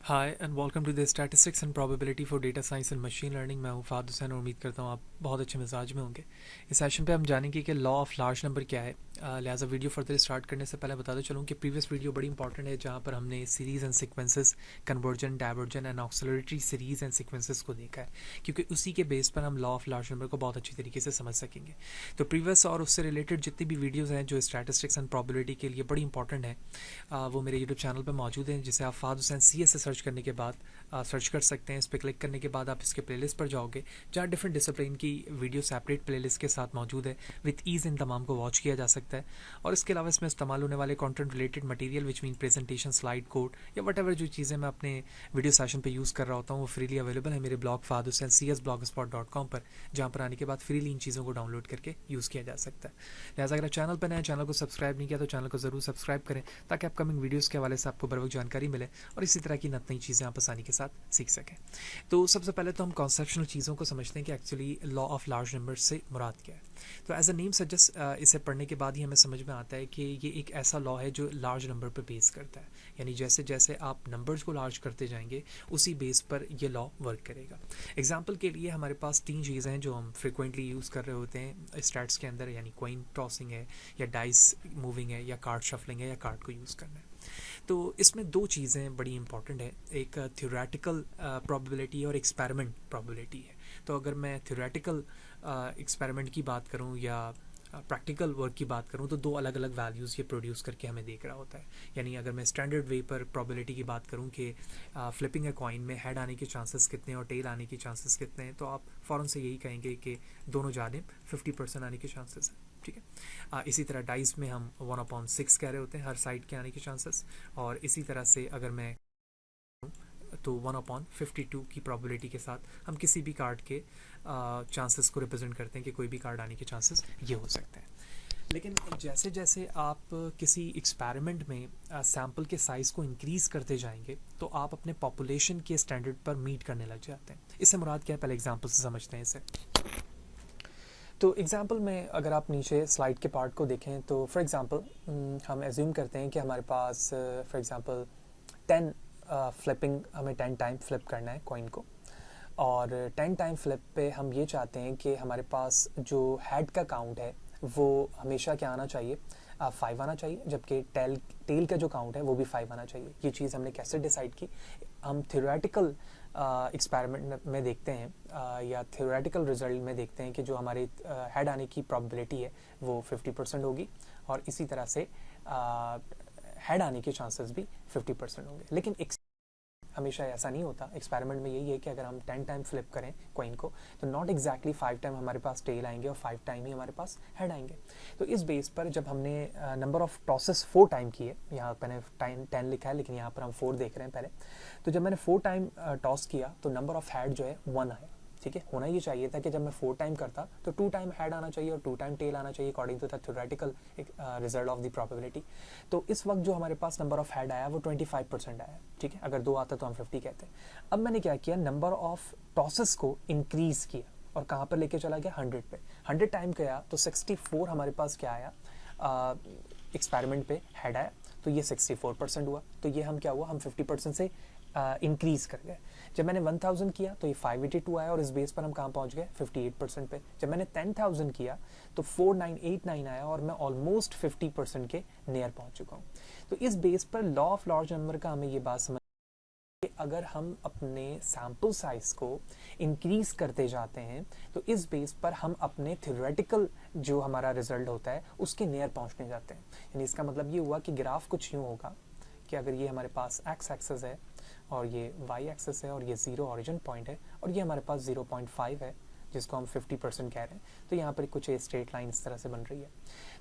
Hi and welcome to the statistics and probability for data science and machine learning. मैं हूं Fahd Hussain और उम्मीद करता हूं आप बहुत अच्छे मिजाज में होंगे। इस सेशन पे हम जानेंगे कि लॉ ऑफ लार्ज नंबर क्या है। लिहाजा वीडियो फर्दर स्टार्ट करने से पहले बताते चलूँ कि प्रीवियस वीडियो बड़ी इंपॉर्टेंट है जहाँ पर हमने series and sequences, convergence, divergence and oscillatory series and sequences को देखा है, क्योंकि उसी के बेस पर हम लॉ ऑफ लार्ज नंबर को बहुत अच्छी तरीके से समझ सकेंगे। तो प्रीवियस और उससे रिलेटेड जितनी भी वीडियोज़ हैं जो स्टैटिस्टिक्स एंड प्रोबेबिलिटी के लिए बड़ी इंपॉर्टेंट है, वो मेरे यूट्यूब चैनल पर मौजूद हैं, जिसे आप फाद हुसैन CS से सर्च करने के बाद सर्च कर सकते हैं। इस पर क्लिक करने के बाद आप इसके प्लेलिस्ट पर जाओगे जहाँ डिफरेंट डिसिप्लिन की वीडियो सेपरेट प्लेलिस्ट के साथ मौजूद है। विथ ईज़ इन तमाम को वॉच किया जा सकता है। और इसके अलावा इसमें इस्तेमाल होने वाले content related material which mean presentation, slide code या वट एवर जो चीज़ें मैं अपने वीडियो सेशन पे यूज़ कर रहा होता हूँ वो फ्रीली अवेलेबल है मेरे ब्लॉग fadhusaincs.blogspot.com पर, जहाँ पर आने के बाद फ्रीली इन चीज़ों को डाउनलोड करके यूज़ किया जा सकता है। लिहाजा अगर चैनल पर नए, चैनल को सब्सक्राइब नहीं किया तो चैनल को ज़रूर सब्सक्राइब करें ताकि अपकमिंग वीडियोज़ के हवाले से आपको बर वक्त जानकारी मिले और इसी तरह की नई चीज़ें आप आसानी के साथ सीख सकें। तो सबसे पहले तो हम कॉन्सेप्शनल चीज़ों को समझते हैं कि actually law of large numbers से मुराद क्या है। तो एज अ नेम सजेस्ट, इसे पढ़ने के बाद ही हमें समझ में आता है कि ये एक ऐसा लॉ है जो लार्ज नंबर पर बेस करता है, यानी जैसे जैसे आप नंबर्स को लार्ज करते जाएंगे उसी बेस पर ये लॉ वर्क करेगा। एग्जाम्पल के लिए हमारे पास 3 चीज़ें हैं जो हम फ्रिक्वेंटली यूज़ कर रहे होते हैं स्टैट्स के अंदर, यानी कॉइन टॉसिंग है या डाइस मूविंग है या कार्ड शफलिंग है या कार्ड को यूज़ करना है। तो इसमें 2 चीज़ें बड़ी इंपॉर्टेंट है, एक थ्योरेटिकल प्रोबेबिलिटी और एक्सपेरिमेंट प्रोबेबिलिटी है। तो अगर मैं थ्योरेटिकल एक्सपेरिमेंट की बात करूं या प्रैक्टिकल वर्क की बात करूं तो 2 अलग अलग वैल्यूज़ ये प्रोड्यूस करके हमें देख रहा होता है। यानी अगर मैं स्टैंडर्ड वे पर प्रोबेबिलिटी की बात करूं कि फ्लिपिंग ए कॉइन में हेड आने के चांसेस कितने हैं और टेल आने के चांसेस कितने हैं, तो आप फ़ौरन से यही कहेंगे कि दोनों जानिब 50% आने के चांसेस हैं। ठीक है। इसी तरह डाइस में हम 1/6 कह रहे होते हैं हर साइड के आने के चांसेस, और इसी तरह से अगर मैं तो 1/52 की प्रोबेबिलिटी के साथ हम किसी भी कार्ड के चांसेस को रिप्रेजेंट करते हैं कि कोई भी कार्ड आने के चांसेस ये हो सकते हैं। लेकिन जैसे जैसे आप किसी एक्सपेरिमेंट में सैम्पल के साइज़ को इंक्रीज़ करते जाएंगे तो आप अपने पॉपुलेशन के स्टैंडर्ड पर मीट करने लग जाते हैं। इससे मुराद क्या है, पहले एग्जाम्पल से समझते हैं इसे। तो एग्जांपल में अगर आप नीचे स्लाइड के पार्ट को देखें तो फॉर एग्जांपल हम एज्यूम करते हैं कि हमारे पास फॉर एग्जांपल 10 फ्लिपिंग, हमें 10 टाइम फ्लिप करना है कॉइन को, और 10 टाइम फ्लिप पे हम ये चाहते हैं कि हमारे पास जो हेड का काउंट है वो हमेशा क्या आना चाहिए, 5 आना चाहिए, जबकि टेल का जो काउंट है वो भी 5 आना चाहिए। ये चीज़ हमने कैसे डिसाइड की, हम थ्योरेटिकल एक्सपेरिमेंट में देखते हैं या थ्योरेटिकल रिजल्ट में देखते हैं कि जो हमारे हेड आने की प्रोबेबिलिटी है वो 50% होगी, और इसी तरह से हेड आने के चांसेस भी 50% होंगे। लेकिन हमेशा ऐसा नहीं होता। एक्सपेरिमेंट में यही है कि अगर हम 10 टाइम फ्लिप करें कॉइन को तो नॉट एग्जैक्टली 5 टाइम हमारे पास टेल आएंगे और 5 टाइम ही हमारे पास हेड आएंगे। तो इस बेस पर जब हमने नंबर ऑफ टॉसेस 4 टाइम किए, यहाँ मैंने टाइम 10 लिखा है लेकिन यहाँ पर हम 4 देख रहे हैं पहले, तो जब मैंने 4 टाइम टॉस किया तो नंबर ऑफ हेड जो है 1 आया। ठीक है, होना ये चाहिए था कि जब मैं 4 टाइम करता तो 2 टाइम हेड आना चाहिए और 2 टाइम टेल आना चाहिए according to the theoretical result of the probability. तो इस वक्त जो हमारे पास नंबर ऑफ हेड आया वो 25% आया। ठीक है, अगर 2 आता तो हम 50 कहते हैं। अब मैंने क्या किया, नंबर ऑफ टॉसेस को इंक्रीज किया और कहाँ पर लेके चला गया, 100 पे। 100 टाइम गया तो 64 हमारे पास क्या आया, एक्सपेरिमेंट पे हेड आया, तो ये 64% हुआ। तो ये हम क्या हुआ, हम 50% से इंक्रीज कर गए। जब मैंने 1000 किया तो ये 582 आया और इस बेस पर हम कहाँ पहुंच गए, 58% पे। जब मैंने 10,000 किया तो 4989 आया और मैं ऑलमोस्ट 50% के नियर पहुंच चुका हूँ। तो इस बेस पर लॉ ऑफ लार्ज नंबर का हमें ये बात समझ कि अगर हम अपने सैम्पल साइज को इंक्रीज करते जाते हैं तो इस बेस पर हम अपने थ्योरेटिकल जो हमारा रिजल्ट होता है उसके नियर पहुंचने जाते हैं। यानी इसका मतलब ये हुआ कि ग्राफ कुछ यूँ होगा कि अगर ये हमारे पास एक्स एक्सेस है और ये वाई एक्सेस है और ये 0 ओरिजिन पॉइंट है और ये हमारे पास 0.5 है जिसको हम 50% कह रहे हैं, तो यहाँ पर कुछ स्ट्रेट लाइन इस तरह से बन रही है।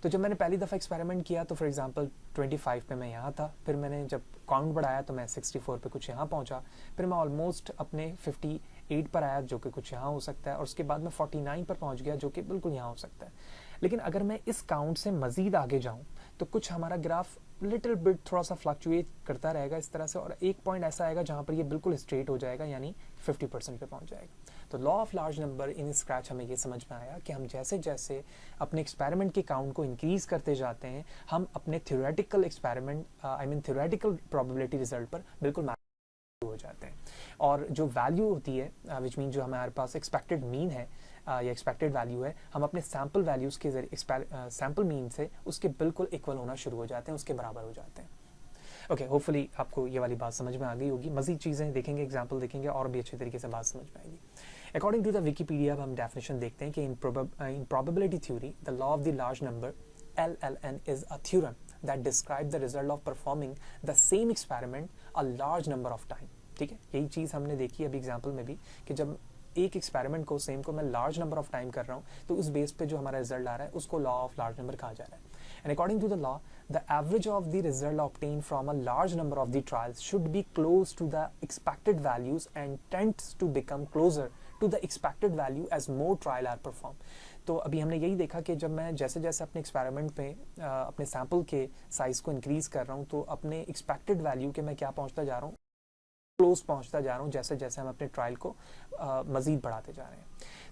तो जब मैंने पहली दफ़ा एक्सपेरिमेंट किया तो फॉर एग्जांपल 25 पे मैं यहाँ था, फिर मैंने जब काउंट बढ़ाया तो मैं 64 पे कुछ यहाँ पहुँचा, फिर मैं ऑलमोस्ट अपने 58 पर आया जो कि कुछ यहाँ हो सकता है, और उसके बाद मैं 49 पर पहुँच गया जो कि बिल्कुल यहाँ हो सकता है। लेकिन अगर मैं इस काउंट से मज़ीद आगे जाऊँ तो कुछ हमारा ग्राफ लिटिल बिट थोड़ा सा फ्लक्चुएट करता रहेगा इस तरह से, और एक पॉइंट ऐसा आएगा जहाँ पर ये बिल्कुल स्ट्रेट हो जाएगा, यानी 50% पे पहुँच जाएगा। तो law of large number in scratch हमें ये समझ में आया कि हम जैसे जैसे अपने एक्सपेरिमेंट के काउंट को इंक्रीज करते जाते हैं हम अपने theoretical experiment theoretical probability result पर बिल्कुल हो जाते हैं। और जो वैल्यू होती है विच मीन जो हमारे पास एक्सपेक्टेड मीन है या एक्सपेक्टेड वैल्यू है, हम अपने सैम्पल वैल्यूज़ के जरिए सैम्पल मीन से उसके बिल्कुल इक्वल होना शुरू हो जाते हैं, उसके बराबर हो जाते हैं। ओके, होपफुली आपको ये वाली बात समझ में आ गई होगी। मज़ीद चीज़ें देखेंगे, एग्जाम्पल देखेंगे और भी अच्छे तरीके से बात समझ में आएगी। अकॉर्डिंग टू द विकीपीडिया हम डेफिनेशन देखते हैं कि इन probability theory the law of the large number LLN is a theorem that describes the result of performing the same experiment a large number of time। ठीक है, यही चीज़ हमने देखी अभी एग्जाम्पल में भी कि जब एक एक्सपेरिमेंट को सेम को मैं लार्ज नंबर ऑफ टाइम कर रहा हूँ तो उस बेस पे जो हमारा रिजल्ट आ रहा है उसको लॉ ऑफ लार्ज नंबर कहा जा रहा है। And according to the law the average of the result obtain from a large number of the trials should be close to the expected values and tends to become closer to the expected value as more trial are perform. तो अभी हमने यही देखा कि जब मैं जैसे जैसे अपने एक्सपेरिमेंट पे अपने सैम्पल के साइज को इंक्रीज कर रहा हूँ तो अपने एक्सपेक्टेड वैल्यू के मैं क्या पहुँचता जा रहा हूँ, क्लोज पहुँचता जा रहा हूँ, जैसे जैसे हम अपने ट्रायल को मज़ीद बढ़ाते जा रहे हैं।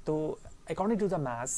तो according to the mass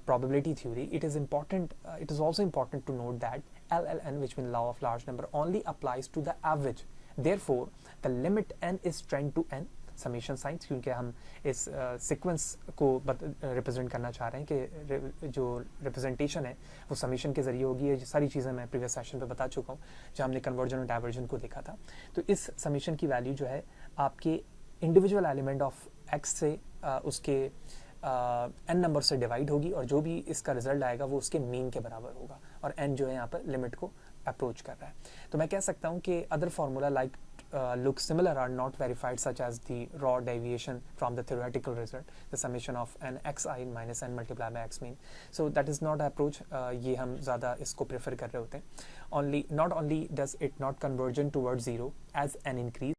probability theory, it is also important to note that LLN, which means law of large number, only applies to the average. Therefore, the limit n is trend to n summation science, क्योंकि हम इस sequence को represent करना चाह रहे हैं कि जो रिप्रेजेंटेशन है वो समीशन के जरिए होगी। ये सारी चीज़ें मैं प्रीवियस सेशन पे बता चुका हूँ जहाँ हमने कन्वर्जन और डाइवर्जन को देखा था। तो इस समीशन की वैल्यू जो है आपके इंडिविजुअल एलिमेंट ऑफ एक्स से उसके एन नंबर से डिवाइड होगी और जो भी इसका रिजल्ट आएगा वो उसके मीन के बराबर होगा और एन जो है यहाँ पर लिमिट को अप्रोच कर रहा है। तो मैं कह सकता हूँ कि other formula like look similar are not verified, such as the raw deviation from the theoretical result, the summation of n xi minus n multiplied by x mean. So that is not approach, ये हम ज़्यादा इसको prefer कर रहे होते हैं। Not only does it not convergent towards zero as n increase,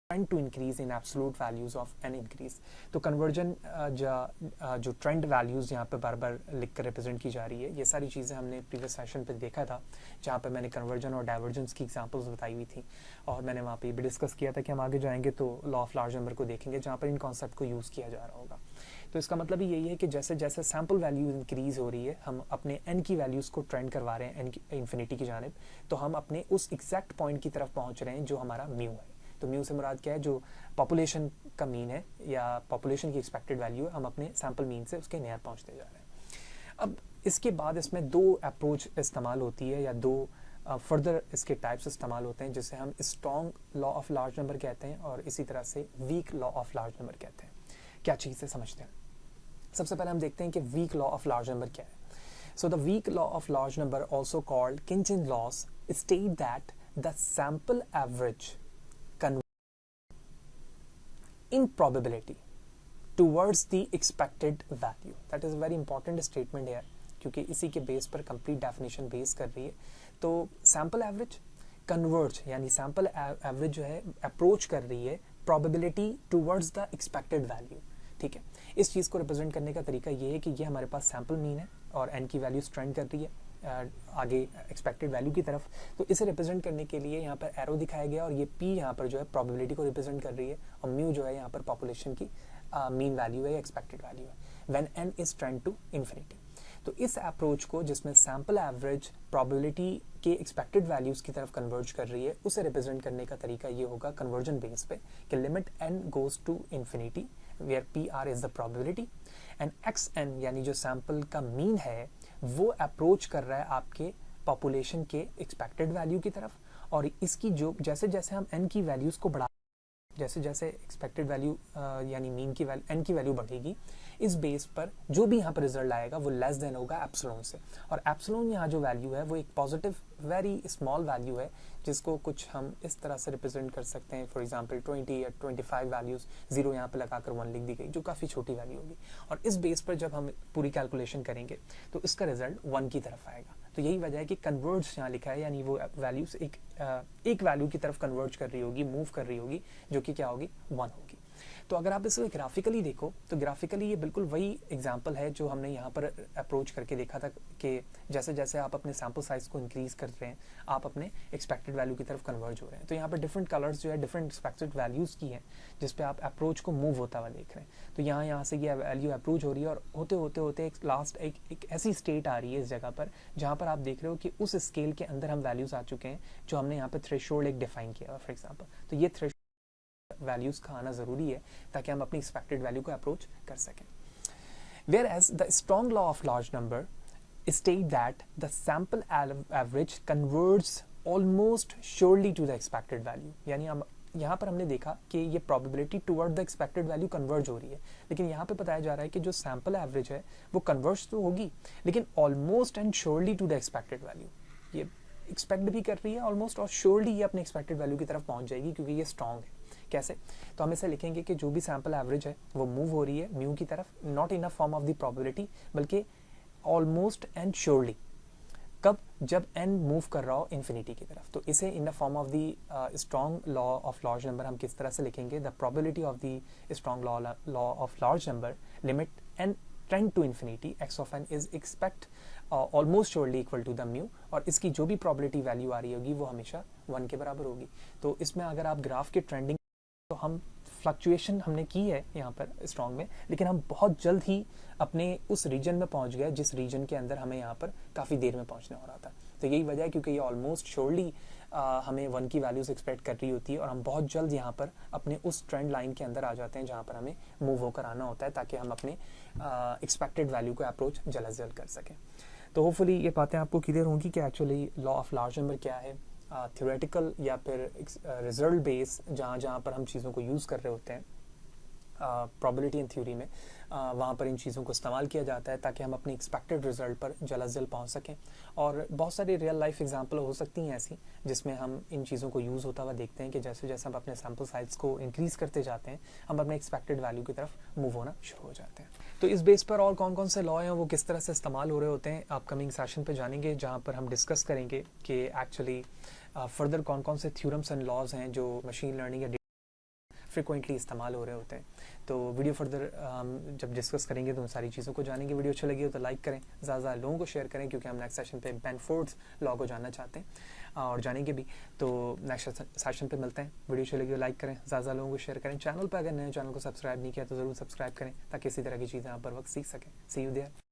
trend to increase in absolute values of n increase। तो conversion जो ट्रेंड वैल्यूज़ यहाँ पे बार बार लिख कर रिप्रेजेंट की जा रही है, ये सारी चीज़ें हमने प्रीवियस सेशन पे देखा था जहाँ पे मैंने कन्वर्जन और डाइवर्जेंस की एग्जांपल्स बताई हुई थी और मैंने वहाँ पे भी डिस्कस किया था कि हम आगे जाएंगे तो लॉ ऑफ लार्ज नंबर को देखेंगे जहाँ पर इन कॉन्सेप्ट को यूज़ किया जा रहा होगा। तो इसका मतलब यही है कि जैसे जैसे सैम्पल वैल्यू इंक्रीज हो रही है, हम अपने n की वैल्यूज़ को ट्रेंड करवा रहे हैं इन्फिनिटी की जानिब, तो हम अपने उस एग्जैक्ट पॉइंट की तरफ पहुँच रहे हैं जो हमारा म्यू है। तो म्यू से मुराद क्या है, जो पॉपुलेशन का मीन है या पॉपुलेशन की एक्सपेक्टेड वैल्यू है, हम अपने सैम्पल मीन से उसके नियर पहुंचते जा रहे हैं। अब इसके बाद इसमें दो अप्रोच इस्तेमाल होती है या दो फर्दर इसके टाइप्स इस्तेमाल होते हैं, जिसे हम strong law of large number कहते हैं और इसी तरह से weak law of large number कहते हैं। क्या चीज़ से समझते हैं? सबसे पहले हम देखते हैं कि weak law of large number क्या है। So the weak law of large number also called Khinchin laws state that the sample average in probability towards the expected value। that is a very important statement here क्योंकि इसी के base पर complete definition base कर रही है। तो sample average converge यानी sample average जो है अप्रोच कर रही है probability towards the expected value. ठीक है, इस चीज़ को रिप्रेजेंट करने का तरीका ये है कि ये हमारे पास सैम्पल मीन है और एन की वैल्यूज ट्रेंड कर रही है आगे एक्सपेक्टेड वैल्यू की तरफ। तो इसे रिप्रेजेंट करने के लिए यहाँ पर एरो दिखाया गया और ये पी यहाँ पर जो है प्रोबेबिलिटी को रिप्रेजेंट कर रही है और म्यू जो है यहाँ पर पॉपुलेशन की मीन वैल्यू है या एक्सपेक्टेड वैल्यू है when n is trend to infinity. तो इस अप्रोच को जिसमें सैम्पल एवरेज प्रोबेबिलिटी के एक्सपेक्टेड वैल्यूज की तरफ कन्वर्ज कर रही है, उसे रिप्रेजेंट करने का तरीका ये होगा कन्वर्जन बेस पे कि limit n goes to infinity where P R is the probability and X n यानी जो सैम्पल का मीन है वो अप्रोच कर रहा है आपके पॉपुलेशन के एक्सपेक्टेड वैल्यू की तरफ और इसकी जो जैसे जैसे हम एन की वैल्यूज को बढ़ा जैसे जैसे एक्सपेक्टेड वैल्यू यानी मीन की वैल्यू एन की वैल्यू बढ़ेगी, इस बेस पर जो भी यहाँ पर रिजल्ट आएगा वो लेस देन होगा एप्सिलॉन से। और एप्सिलॉन यहाँ जो वैल्यू है वो एक पॉजिटिव वेरी स्मॉल वैल्यू है जिसको कुछ हम इस तरह से रिप्रेजेंट कर सकते हैं। फॉर एग्जांपल 20 या 25 वैल्यूज जीरो यहाँ पे लगाकर 1 लिख दी गई जो काफ़ी छोटी वैल्यू होगी और इस बेस पर जब हम पूरी कैलकुलेशन करेंगे तो इसका रिजल्ट 1 की तरफ आएगा। तो यही वजह है कि कन्वर्ज यहाँ लिखा है, यानी वो वैल्यूज एक वैल्यू की तरफ कन्वर्ज कर रही होगी, मूव कर रही होगी, जो कि क्या होगी 1 होगी। तो अगर आप इसको ग्राफिकली देखो तो ग्राफिकली ये बिल्कुल वही एग्जांपल है जो हमने यहाँ पर अप्रोच करके देखा था कि जैसे जैसे आप अपने सैम्पल साइज को इंक्रीज कर रहे हैं आप अपने एक्सपेक्टेड वैल्यू की तरफ कन्वर्ज हो रहे हैं। तो यहाँ पर डिफरेंट कलर्स जो है डिफरेंट एक्सपेक्टेड वैल्यूज़ की हैं जिस पे आप अप्रोच को मूव होता हुआ देख रहे हैं। तो यहाँ से ये वैल्यू अप्रोच हो रही है और होते होते होते एक लास्ट एक ऐसी स्टेट आ रही है इस जगह पर जहाँ पर आप देख रहे हो कि उस स्केल के अंदर हम वैल्यूज़ आ चुके हैं जो हमने यहाँ पर थ्रेशोल्ड एक डिफाइन किया हुआ फॉर एग्जाम्पल। तो ये वैल्यूज़ का आना ज़रूरी है ताकि हम अपनी एक्सपेक्टेड वैल्यू को अप्रोच कर सकें. Whereas the strong law of large number state that the sample average converges almost surely to the expected value. यानी हम यहाँ पर हमने देखा कि ये probability toward the expected value converge हो रही है, लेकिन यहाँ पे बताया जा रहा है कि जो sample average है वो converge तो होगी लेकिन almost and surely to the expected value. ये expect भी कर रही है almost और surely ये अपने expected value की तरफ पहुँच जाएगी क्योंकि ये strong है. कैसे? तो हम इसे लिखेंगे कि जो भी सैम्पल एवरेज है वो मूव हो रही है म्यू की तरफ, not in a form of the probability बल्कि ऑलमोस्ट एंड श्योरली. कब? जब एन मूव कर रहा हो इन्फिनिटी की तरफ. तो इसे in the form of the strong law of large number हम किस तरह से लिखेंगे? The probability of the strong law of large number limit n tend to infinity X of n is expect almost surely equal to the mu, और इसकी जो भी probability value आ रही होगी वो हमेशा 1 के बराबर होगी. तो इसमें अगर आप ग्राफ की ट्रेंडिंग तो हम फ्लक्चुएशन हमने की है यहाँ पर स्ट्रॉन्ग में, लेकिन हम बहुत जल्द ही अपने उस रीजन में पहुँच गए जिस रीजन के अंदर हमें यहाँ पर काफ़ी देर में पहुँचने हो रहा था. तो यही वजह है क्योंकि ये ऑलमोस्ट श्योरली हमें 1 की वैल्यूज एक्सपेक्ट कर रही होती है और हम बहुत जल्द यहाँ पर अपने उस ट्रेंड लाइन के अंदर आ जाते हैं जहाँ पर हमें मूव होकर आना होता है ताकि हम अपने एक्सपेक्टेड वैल्यू को अप्रोच जल्द से जल्द कर सकें. तो होपफुली ये बातें आपको क्लियर होंगी कि actually law of large number क्या है, थ्योरेटिकल या फिर रिजल्ट बेस जहाँ पर हम चीज़ों को यूज़ कर रहे होते हैं प्रोबेबिलिटी एंड थ्योरी में, वहाँ पर इन चीज़ों को इस्तेमाल किया जाता है ताकि हम अपनी एक्सपेक्टेड रिजल्ट पर जल्द से जल्द पहुँच सकें. और बहुत सारी रियल लाइफ एग्जांपल हो सकती हैं ऐसी जिसमें हम इन चीज़ों को यूज़ होता हुआ देखते हैं कि जैसे जैसे हम अपने सैम्पल साइज को इंक्रीज़ करते जाते हैं हम अपने एक्सपेक्टेड वैल्यू की तरफ मूव होना शुरू हो जाते हैं. तो इस बेस पर और कौन कौन से लॉ हैं वो किस तरह से इस्तेमाल हो रहे होते हैं अपकमिंग सेशन पे जानेंगे, जहाँ पर हम डिस्कस करेंगे कि एक्चुअली फर्दर कौन कौन से थ्योरम्स एंड लॉज हैं जो मशीन लर्निंग या फ्रिक्वेंटली इस्तेमाल हो रहे होते हैं. तो वीडियो फर्दर जब डिस्कस करेंगे तो उन सारी चीज़ों को जानेंगे. वीडियो अच्छी लगी हो तो लाइक करें, ज़्यादा लोगों को शेयर करें क्योंकि हम नेक्स्ट सेशन पे बेनफोर्ड्स लॉ को जानना चाहते हैं और जानेंगे भी. तो नेक्स्ट सेशन पे मिलते हैं. वीडियो अच्छी लगी हो लाइक करें, ज़्यादा लोगों को शेयर करें. चैनल पर अगर नए चैनल को सब्सक्राइब नहीं किया तो ज़रूर सब्सक्राइब करें ताकि इसी तरह की चीज़ें आप बर वक्त सीख सकें. सी यू देयर.